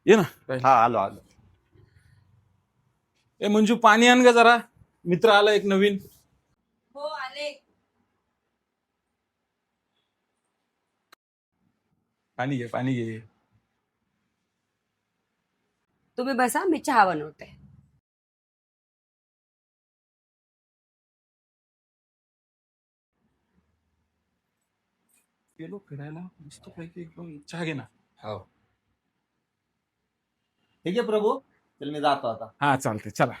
ये ना. हा आलो आलो. ए मंजू, पाणी आण ग जरा. मित्र आला एक नवीन. हो आले. पाणी घे, पाणी घे. तुम्ही बसा, मी चहा बनवते. गेलो फिरायला मस्त पैकी एकदम. चहा घे ना. हो ठीक आहे प्रभू, चल मी जातो आता. हा चालते, चला.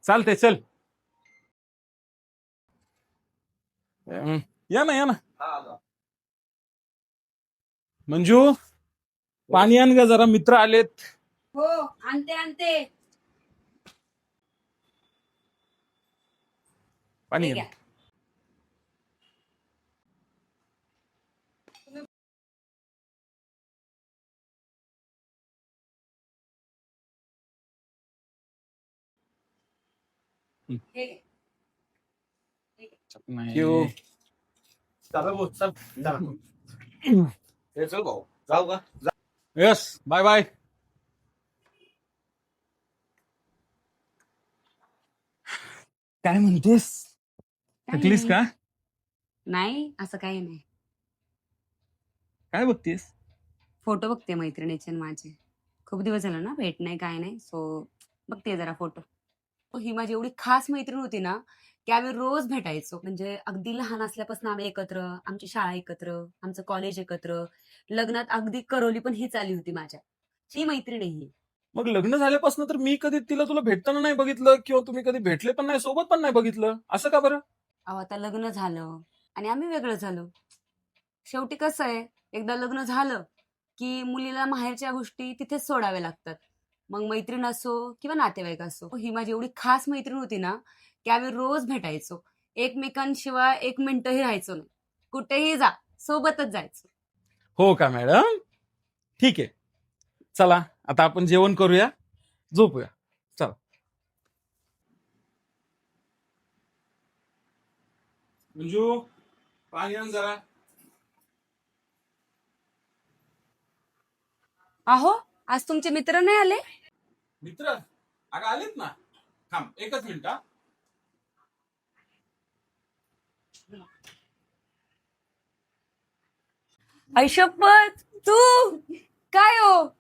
चालते, चल. या ना, या ना. हा आलो. मंजू, पाणी आण ग जरा, मित्र आलेत. हो आणते आणते. पाणी हे घे. घ्या. हे घ्या. नाही. चला भाऊ, चल चला. हे चल भाऊ, जाऊ का? Yes, bye bye. काय म्हणतेस? काही थकलीस का? नाही, असं काही नाही. काय बघतेस? फोटो बघते मैत्रिणीचे आणि माझे. खूप दिवस झाला ना, भेट नाही काय नाही, सो बघते जरा फोटो. ही माझी एवढी खास मैत्रीण होती ना, की आम्ही रोज भेटायचो. म्हणजे अगदी लहान असल्यापासून आम्ही एकत्र, आमची शाळा एकत्र, आमचं कॉलेज एकत्र, लग्नात अगदी करवली पण हीच आली होती माझ्या. ही मैत्रीण आहे ही. मग लग्न झाल्यापासून तर मी कधी तिला तुला भेटताना नाही बघितलं, किंवा तुम्ही कधी भेटले पण नाही, सोबत पण नाही बघितलं. असं का बरं? अहो आता लग्न झालं आणि आम्ही वेगळं झालो. शेवटी कसं आहे, एकदा लग्न झालं की मुलीला माहेरच्या गोष्टी तिथेच सोडाव्या लागतात. मग मैत्रीण असो किंवा नातेवाईक असो, ही माझी एवढी खास मैत्रीण होती ना, की आम्ही रोज भेटायचो. एकमेकांशिवाय एक मिनिटही राहायचो नाही. कुठेही जा, सोबतच जायचो. हो का मॅडम? ठीक आहे. चला आता आपण जेवण करूया, झोपूया. चला. मंजू, पाणी आण जरा. अहो, आज तुमचे मित्र नाही आले? मित्र अगं आलेत ना. थांब एकच मिनिट. ऐशप्पत, तू काय हो?